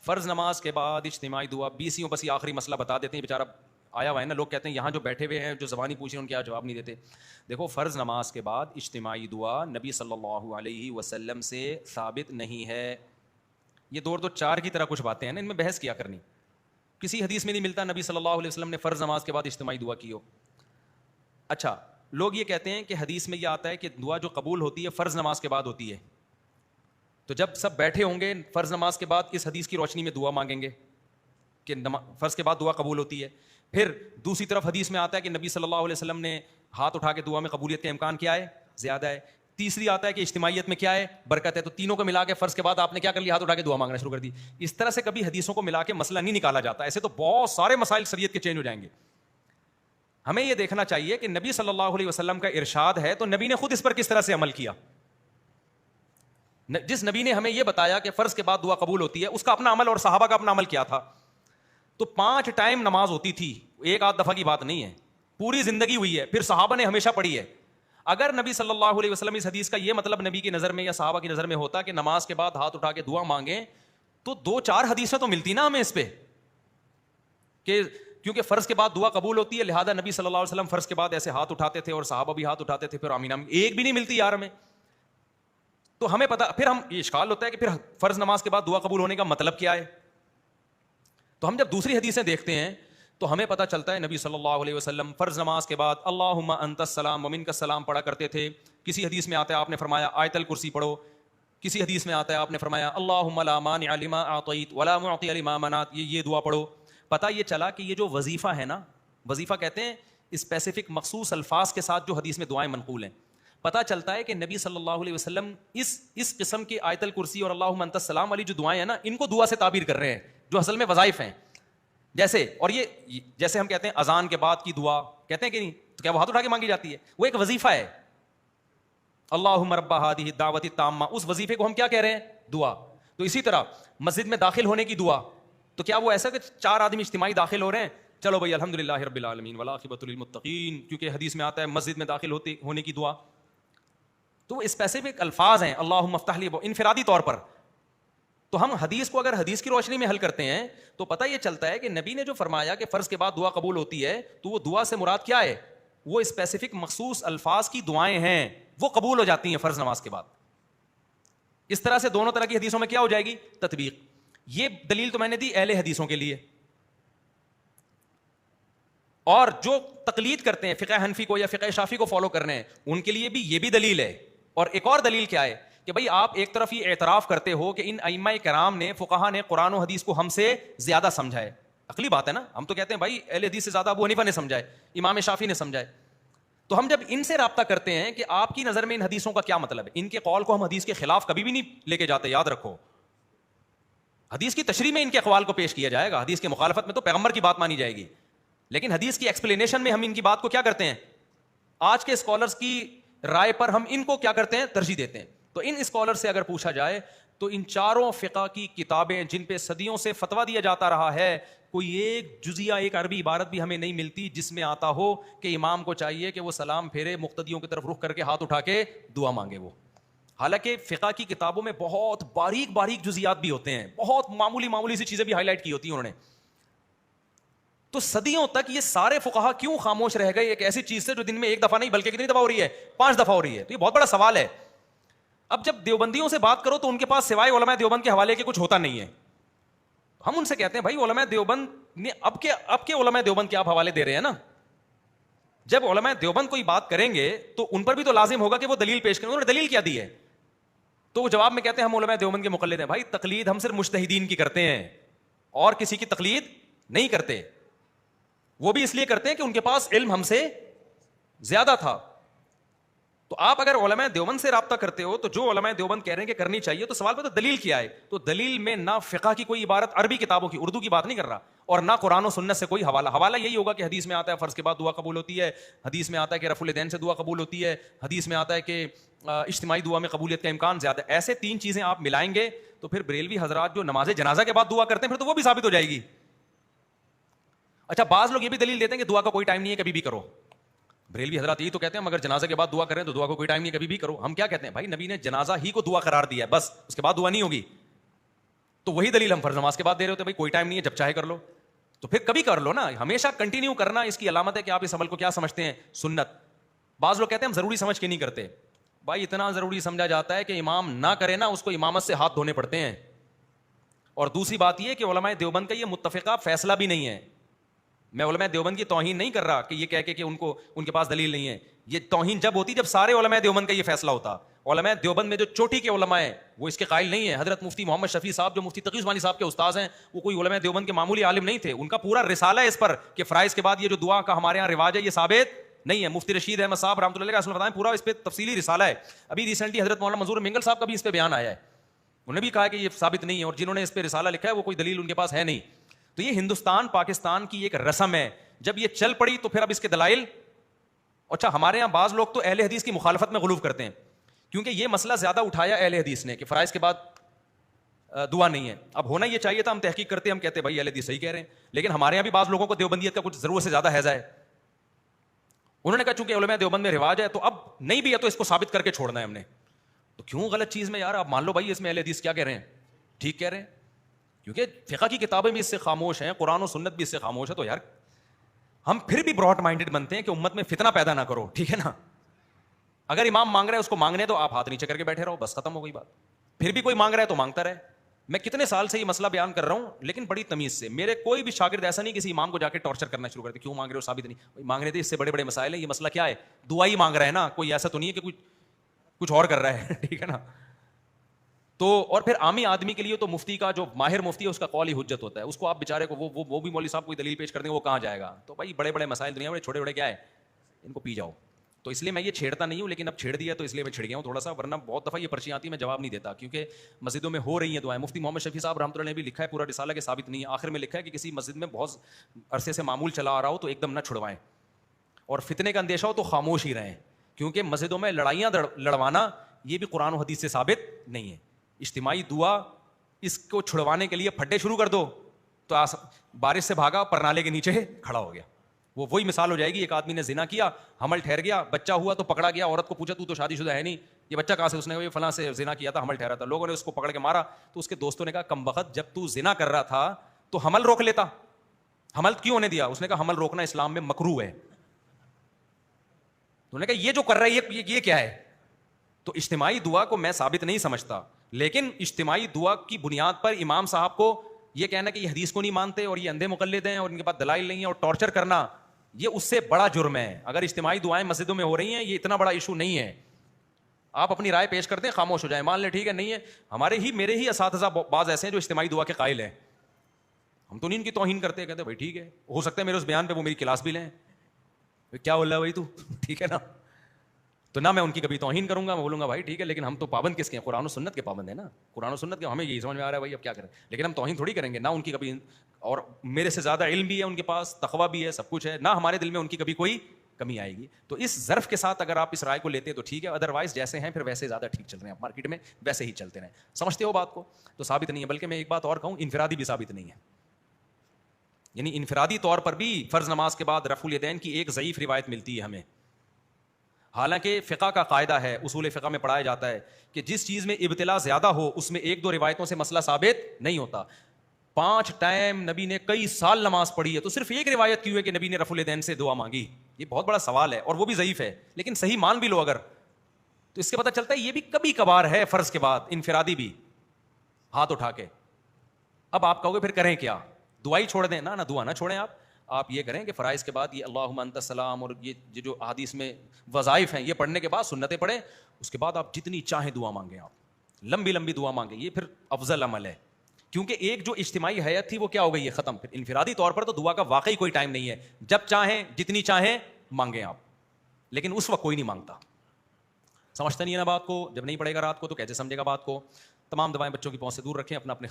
فرض نماز کے بعد اجتماعی دعا 20 بس یہ آخری مسئلہ بتا دیتے ہیں. بیچارہ آیا ہوا ہے نا, لوگ کہتے ہیں یہاں جو بیٹھے ہوئے ہیں جو زبانی پوچھ رہے ہیں ان کے جواب نہیں دیتے. دیکھو فرض نماز کے بعد اجتماعی دعا نبی صلی اللہ علیہ وسلم سے ثابت نہیں ہے. یہ دو تو چار کی طرح کچھ باتیں ہیں نا, ان میں بحث کیا کرنی. کسی حدیث میں نہیں ملتا نبی صلی اللہ علیہ وسلم نے فرض نماز کے بعد اجتماعی دعا کی ہو. اچھا لوگ یہ کہتے ہیں کہ حدیث میں یہ آتا ہے کہ دعا جو قبول ہوتی ہے فرض نماز کے بعد ہوتی ہے. تو جب سب بیٹھے ہوں گے فرض نماز کے بعد اس حدیث کی روشنی میں دعا مانگیں گے کہ فرض کے بعد دعا قبول ہوتی ہے. پھر دوسری طرف حدیث میں آتا ہے کہ نبی صلی اللہ علیہ وسلم نے ہاتھ اٹھا کے دعا میں قبولیت کا امکان کیا ہے, زیادہ ہے. تیسری آتا ہے کہ اجتماعیت میں کیا ہے, برکت ہے. تو تینوں کو ملا کے فرض کے بعد آپ نے کیا کر لیا, ہاتھ اٹھا کے دعا مانگنا شروع کر دی. اس طرح سے کبھی حدیثوں کو ملا کے مسئلہ نہیں نکالا جاتا. ایسے تو بہت سارے مسائل شریعت کے چینج ہو جائیں گے. ہمیں یہ دیکھنا چاہیے کہ نبی صلی اللہ علیہ وسلم کا ارشاد ہے تو نبی نے خود اس پر کس طرح سے عمل کیا. جس نبی نے ہمیں یہ بتایا کہ فرض کے بعد دعا قبول ہوتی ہے اس کا اپنا عمل اور صحابہ کا اپنا عمل کیا تھا. تو 5 ٹائم نماز ہوتی تھی, ایک آدھ دفعہ کی بات نہیں ہے, پوری زندگی ہوئی ہے. پھر صحابہ نے ہمیشہ پڑھی ہے. اگر نبی صلی اللہ علیہ وسلم اس حدیث کا یہ مطلب نبی کی نظر میں یا صحابہ کی نظر میں ہوتا کہ نماز کے بعد ہاتھ اٹھا کے دعا مانگیں, تو 2-4 حدیثیں تو ملتی نا ہمیں اس پہ کہ کیونکہ فرض کے بعد دعا قبول ہوتی ہے لہذا نبی صلی اللہ علیہ وسلم فرض کے بعد ایسے ہاتھ اٹھاتے تھے اور صحابہ بھی ہاتھ اٹھاتے تھے. پھر آمین آمین ایک بھی نہیں ملتی یار ہمیں. تو ہمیں پتا, پھر ہم یہ اشکال ہوتا ہے کہ پھر فرض نماز کے بعد دعا قبول ہونے کا مطلب کیا ہے. تو ہم جب دوسری حدیثیں دیکھتے ہیں تو ہمیں پتہ چلتا ہے نبی صلی اللہ علیہ وسلم فرض نماز کے بعد اللہم انت السلام ومنک السلام پڑھا کرتے تھے. کسی حدیث میں آتا ہے آپ نے فرمایا آیت الکرسی پڑھو. کسی حدیث میں آتا ہے آپ نے فرمایا اللہم لا مانع لما اعطیت ولا معطی لما منعت, یہ دعا پڑھو. پتہ یہ چلا کہ یہ جو وظیفہ ہے نا, وظیفہ کہتے ہیں اسپیسیفک مخصوص الفاظ کے ساتھ جو حدیث میں دعائیں منقول ہیں. پتہ چلتا ہے کہ نبی صلی اللہ علیہ وسلم اس قسم کی آیت الکرسی اور اللہم انت السلام والی جو دعائیں ہیں نا ان کو دعا سے تعبیر کر رہے ہیں جو اصل میں وظائف ہیں. جیسے اور یہ جیسے ہم کہتے ہیں اذان کے بعد کی دعا کہتے ہیں کہ نہیں, تو کیا وہ ہاتھ اٹھا کے مانگی جاتی ہے؟ وہ ایک وظیفہ ہے. اللہم رب ہذہ الدعوۃ التامہ, اس وظیفے کو ہم کیا کہہ رہے ہیں؟ دعا. تو اسی طرح مسجد میں داخل ہونے کی دعا, تو کیا وہ ایسا کہ 4 آدمی اجتماعی داخل ہو رہے ہیں چلو بھائی الحمدللہ رب العالمین والعاقبۃ للمتقین, کیونکہ حدیث میں آتا ہے مسجد میں داخل ہونے کی دعا. تو وہ اسپیسیفک الفاظ ہیں اللہم افتح لی انفرادی طور پر. تو ہم حدیث کو اگر حدیث کی روشنی میں حل کرتے ہیں تو پتہ یہ چلتا ہے کہ نبی نے جو فرمایا کہ فرض کے بعد دعا قبول ہوتی ہے تو وہ دعا سے مراد کیا ہے؟ وہ اسپیسیفک مخصوص الفاظ کی دعائیں ہیں, وہ قبول ہو جاتی ہیں فرض نماز کے بعد. اس طرح سے دونوں طرح کی حدیثوں میں کیا ہو جائے گی؟ تطبیق. یہ دلیل تو میں نے دی اہل حدیثوں کے لیے, اور جو تقلید کرتے ہیں فقہ حنفی کو یا فقہ شافعی کو فالو کرنے ہیں ان کے لیے بھی یہ بھی دلیل ہے. اور ایک اور دلیل کیا ہے کہ بھئی آپ ایک طرف یہ اعتراف کرتے ہو کہ ان ائمہ کرام نے فقہا نے قرآن و حدیث کو ہم سے زیادہ سمجھا ہے. عقلی بات ہے نا, ہم تو کہتے ہیں بھائی اہل حدیث سے زیادہ ابو حنیفہ نے سمجھا ہے, امام شافعی نے سمجھا ہے. تو ہم جب ان سے رابطہ کرتے ہیں کہ آپ کی نظر میں ان حدیثوں کا کیا مطلب ہے, ان کے قول کو ہم حدیث کے خلاف کبھی بھی نہیں لے کے جاتے, یاد رکھو. حدیث کی تشریح میں ان کے اقوال کو پیش کیا جائے گا, حدیث کی مخالفت میں تو پیغمبر کی بات مانی جائے گی, لیکن حدیث کی ایکسپلینیشن میں ہم ان کی بات کو کیا کرتے ہیں, آج کے اسکالرز کی رائے پر ہم ان کو کیا کرتے ہیں, ترجیح دیتے ہیں. تو ان اسکالر سے اگر پوچھا جائے تو ان چاروں فقہ کی کتابیں جن پہ صدیوں سے فتویٰ دیا جاتا رہا ہے, کوئی ایک جزیہ ایک عربی عبارت بھی ہمیں نہیں ملتی جس میں آتا ہو کہ امام کو چاہیے کہ وہ سلام پھیرے, مقتدیوں کی طرف رخ کر کے ہاتھ اٹھا کے دعا مانگے. وہ حالانکہ فقہ کی کتابوں میں بہت باریک باریک جزیات بھی ہوتے ہیں, بہت معمولی سی چیزیں بھی ہائی لائٹ کی ہوتی ہیں انہوں نے. تو صدیوں تک یہ سارے فقہا کیوں خاموش رہ گئے ایک ایسی چیز سے جو دن میں 1 دفعہ نہیں بلکہ کتنی دفعہ ہو رہی ہے, 5 دفعہ ہو رہی ہے. تو یہ بہت بڑا سوال ہے. اب جب دیوبندیوں سے بات کرو تو ان کے پاس سوائے علماء دیوبند کے حوالے کے کچھ ہوتا نہیں ہے. ہم ان سے کہتے ہیں بھائی علماء دیوبند نے اب کے علماء دیوبند کے آپ حوالے دے رہے ہیں نا, جب علماء دیوبند کوئی بات کریں گے تو ان پر بھی تو لازم ہوگا کہ وہ دلیل پیش کریں. انہوں نے دلیل کیا دی ہے؟ تو وہ جواب میں کہتے ہیں ہم علماء دیوبند کے مقلد ہیں. بھائی تقلید ہم صرف مجتہدین کی کرتے ہیں اور کسی کی تقلید نہیں کرتے. وہ بھی اس لیے کرتے ہیں کہ ان کے پاس علم ہم سے زیادہ تھا. تو آپ اگر علماء دیوبند سے رابطہ کرتے ہو تو جو علماء دیوبند کہہ رہے ہیں کہ کرنی چاہیے, تو سوال پہ تو دلیل کیا ہے؟ تو دلیل میں نہ فقہ کی کوئی عبارت عربی کتابوں کی, اردو کی بات نہیں کر رہا, اور نہ قرآن و سنت سے کوئی حوالہ یہی ہوگا کہ حدیث میں آتا ہے فرض کے بعد دعا قبول ہوتی ہے, حدیث میں آتا ہے کہ رفع الیدین سے دعا قبول ہوتی ہے, حدیث میں آتا ہے کہ اجتماعی دعا میں قبولیت کا امکان زیادہ ہے. ایسے 3 چیزیں آپ ملائیں گے تو پھر بریلوی حضرات جو نماز جنازہ کے بعد دعا کرتے ہیں پھر تو وہ بھی ثابت ہو جائے گی. اچھا بعض لوگ یہ بھی دلیل دیتے ہیں کہ دعا کا کوئی ٹائم نہیں ہے, کبھی بھی کرو. بریلوی حضرات یہی تو کہتے ہیں مگر جنازہ کے بعد دعا کریں تو دعا کو کوئی ٹائم نہیں, کبھی بھی کرو. ہم کیا کہتے ہیں بھائی نبی نے جنازہ ہی کو دعا قرار دیا ہے, بس اس کے بعد دعا نہیں ہوگی. تو وہی دلیل ہم فرض نماز کے بعد دے رہے ہوتے ہیں، بھائی کوئی ٹائم نہیں ہے، جب چاہے کر لو. تو پھر کبھی کر لو نا. ہمیشہ کنٹینیو کرنا اس کی علامت ہے کہ آپ اس عمل کو کیا سمجھتے ہیں؟ سنت. بعض لوگ کہتے ہیں ہم ضروری سمجھ کے نہیں کرتے. بھائی اتنا ضروری سمجھا جاتا ہے کہ امام نہ کرے نا اس کو امامت سے ہاتھ دھونے پڑتے ہیں. اور دوسری بات یہ کہ علماء دیوبند کا یہ متفقہ فیصلہ بھی نہیں ہے. میں علماء دیوبند کی توہین نہیں کر رہا کہ یہ کہہ کے کہ ان کے پاس دلیل نہیں ہے. یہ توہین جب ہوتی جب سارے علماء دیوبند کا یہ فیصلہ ہوتا. علماء دیوبند میں جو چوٹی کے علماء ہیں وہ اس کے قائل نہیں ہیں. حضرت مفتی محمد شفیع صاحب جو مفتی تقی عثمانی صاحب کے استاذ ہیں وہ کوئی علماء دیوبند کے معمولی عالم نہیں تھے. ان کا پورا رسالہ ہے اس پر کہ فرائض کے بعد یہ جو دعا کا ہمارے یہاں رواج ہے یہ ثابت نہیں ہے. مفتی رشید احمد صاحب رحمۃ اللہ علیہ بتائیں پورا اس پہ تفصیلی رسالہ ہے. ابھی ریسنٹلی حضرت مولانا منظور منگل صاحب کا بھی اس پہ بیان آیا ہے. انہوں نے بھی کہا کہ یہ ثابت نہیں ہے اور جنہوں نے اس پہ رسالہ لکھا ہے وہ کوئی دلیل ان کے پاس ہے نہیں. تو یہ ہندوستان پاکستان کی ایک رسم ہے. جب یہ چل پڑی تو پھر اب اس کے دلائل. اچھا ہمارے یہاں بعض لوگ تو اہل حدیث کی مخالفت میں غلو کرتے ہیں کیونکہ یہ مسئلہ زیادہ اٹھایا اہل حدیث نے کہ فرائض کے بعد دعا نہیں ہے. اب ہونا یہ چاہیے تھا, ہم تحقیق کرتے ہم کہتے بھائی اہل حدیث صحیح کہہ رہے ہیں, لیکن ہمارے یہاں بھی بعض لوگوں کو دیوبندیت کا کچھ ضرورت سے زیادہ حیضہ ہے. انہوں نے کہا چونکہ علماء دیوبند میں رواج ہے تو اب نہیں بھی ہے تو اس کو ثابت کر کے چھوڑنا ہے ہم نے. تو کیوں غلط چیز میں یار آپ مان لو بھائی اس میں اہل حدیث کیا کہہ رہے ہیں, ٹھیک کہہ رہے ہیں, کیونکہ فقہ کی کتابیں بھی اس سے خاموش ہیں, قرآن و سنت بھی اس سے خاموش ہے. تو یار ہم پھر بھی براڈ مائنڈڈ بنتے ہیں کہ امت میں فتنہ پیدا نہ کرو, ٹھیک ہے نا. اگر امام مانگ رہا ہے اس کو مانگنے تو آپ ہاتھ نیچے کر کے بیٹھے رہو, بس ختم ہو گئی بات. پھر بھی کوئی مانگ رہا ہے تو مانگتا رہے. میں کتنے سال سے یہ مسئلہ بیان کر رہا ہوں لیکن بڑی تمیز سے. میرے کوئی بھی شاگرد ایسا نہیں کسی امام کو جا کے ٹارچر کرنا شروع کرتے, کیوں مانگ رہے ہو, ثابت نہیں, مانگ رہے تھے اس سے بڑے بڑے مسائل ہیں, یہ مسئلہ کیا ہے, دعا ہی مانگ رہا ہے نا, کوئی ایسا تو نہیں ہے کہ کچھ اور کر رہا ہے, ٹھیک ہے نا. تو اور پھر عامی آدمی کے لیے تو مفتی کا جو ماہر مفتی ہے اس کا قول ہی حجت ہوتا ہے. اس کو آپ بیچارے کو وہ بھی مولوی صاحب کوئی دلیل پیش کر دیں وہ کہاں جائے گا. تو بھائی بڑے بڑے مسائل دنیا میں چھوٹے بڑے کیا ہے, ان کو پی جاؤ. تو اس لیے میں یہ چھیڑتا نہیں ہوں, لیکن اب چھیڑ دیا تو اس لیے میں چھڑ گیا ہوں تھوڑا سا, ورنہ بہت دفعہ یہ پرچیاں آتی ہیں میں جواب نہیں دیتا کیونکہ مسجدوں میں ہو رہی ہیں دعائیں. مفتی محمد شفیع صاحب رحمۃ اللہ نے بھی لکھا ہے پورا رسالہ کہ ثابت نہیں ہے. آخر میں لکھا ہے کہ کسی مسجد میں بہت عرصے سے معمول چلا آ رہا ہو تو ایک دم نہ چھڑوائیں, اور فتنے کا اندیشہ ہو تو خاموش ہی رہیں, کیونکہ مسجدوں میں لڑائیاں لڑوانا یہ بھی قرآن و حدیث سے ثابت نہیں ہے. اجتماعی دعا اس کو چھڑوانے کے لیے پھڈے شروع کر دو تو بارش سے بھاگا پرنالے کے نیچے کھڑا ہو گیا. وہی مثال ہو جائے گی, ایک آدمی نے زنا کیا, حمل ٹھہر گیا, بچہ ہوا تو پکڑا گیا, عورت کو پوچھا تو شادی شدہ ہے نہیں, یہ بچہ کہاں سے, اس نے یہ فلاں سے زنا کیا تھا, حمل ٹھہرا تھا. لوگوں نے اس کو پکڑ کے مارا تو اس کے دوستوں نے کہا کم بخت جب تو زنا کر رہا تھا تو حمل روک لیتا, حمل کیوں ہونے دیا. اس نے کہا حمل روکنا اسلام میں مکروہ ہے. انہوں نے کہا یہ جو کر رہا ہے یہ کیا ہے. تو اجتماعی دعا کو میں ثابت نہیں سمجھتا, لیکن اجتماعی دعا کی بنیاد پر امام صاحب کو یہ کہنا کہ یہ حدیث کو نہیں مانتے اور یہ اندھے مقلد ہیں اور ان کے پاس دلائل نہیں ہے اور ٹارچر کرنا, یہ اس سے بڑا جرم ہے. اگر اجتماعی دعائیں مسجدوں میں ہو رہی ہیں یہ اتنا بڑا ایشو نہیں ہے. آپ اپنی رائے پیش کرتے ہیں خاموش ہو جائیں, مان لیں ٹھیک ہے نہیں ہے. میرے ہی اساتذہ بعض ایسے ہیں جو اجتماعی دعا کے قائل ہیں. ہم تو نہیں ان کی توہین کرتے, کہتے بھائی ٹھیک ہے, ہو سکتا ہے میرے اس بیان پہ وہ میری کلاس بھی لیں, کیا بول رہا ہے بھائی تو, ٹھیک ہے نا. تو نہ میں ان کی کبھی توہین کروں گا, میں بولوں گا بھائی ٹھیک ہے, لیکن ہم تو پابند کس کے ہیں, قرآن و سنت کے پابند ہیں نا. قرآن و سنت کے ہمیں یہی سمجھ میں آ رہا ہے بھائی اب کیا کریں, لیکن ہم توہین تھوڑی کریں گے. نہ ان کی کبھی, اور میرے سے زیادہ علم بھی ہے ان کے پاس, تقویٰ بھی ہے, سب کچھ ہے, نہ ہمارے دل میں ان کی کبھی کوئی کمی آئے گی. تو اس ظرف کے ساتھ اگر آپ اس رائے کو لیتے ہیں تو ٹھیک ہے, ادروائز جیسے ہیں پھر ویسے زیادہ ٹھیک چل رہے ہیں آپ مارکیٹ میں, ویسے ہی چلتے رہیں. سمجھتے ہو بات کو, تو ثابت نہیں ہے. بلکہ میں ایک بات اور کہوں, انفرادی بھی ثابت نہیں ہے. یعنی انفرادی طور پر بھی فرض نماز کے بعد رفع الیدین کی ایک ضعیف روایت ملتی ہے ہمیں. حالانکہ فقہ کا قاعدہ ہے, اصول فقہ میں پڑھایا جاتا ہے کہ جس چیز میں ابتلا زیادہ ہو اس میں ایک دو روایتوں سے مسئلہ ثابت نہیں ہوتا. 5 ٹائم نبی نے کئی سال نماز پڑھی ہے تو صرف ایک روایت کیوں ہے کہ نبی نے رفع الیدین سے دعا مانگی؟ یہ بہت بڑا سوال ہے, اور وہ بھی ضعیف ہے. لیکن صحیح مان بھی لو اگر, تو اس سے پتہ چلتا ہے یہ بھی کبھی کبھار ہے فرض کے بعد انفرادی بھی ہاتھ اٹھا کے. اب آپ کہو گے پھر کریں کیا, دعا ہی چھوڑ دیں؟ نہ دعا نہ چھوڑیں. آپ یہ کریں کہ فرائض کے بعد یہ اللہم انت السلام اور یہ جو احادیث میں وظائف ہیں یہ پڑھنے کے بعد سنتیں پڑھیں, اس کے بعد آپ جتنی چاہیں دعا مانگیں, آپ لمبی لمبی دعا مانگیں. یہ پھر افضل عمل ہے, کیونکہ ایک جو اجتماعی حیت تھی وہ کیا ہو گئی ہے, ختم. پھر انفرادی طور پر تو دعا کا واقعی کوئی ٹائم نہیں ہے, جب چاہیں جتنی چاہیں مانگیں آپ, لیکن اس وقت کوئی نہیں مانگتا. سمجھتا نہیں ہے نا بات کو, جب نہیں پڑھے گا رات کو تو کیسے سمجھے گا بات کو. تمام دعائیں بچوں کی پہنچ سے دور رکھیں, اپنا اپنے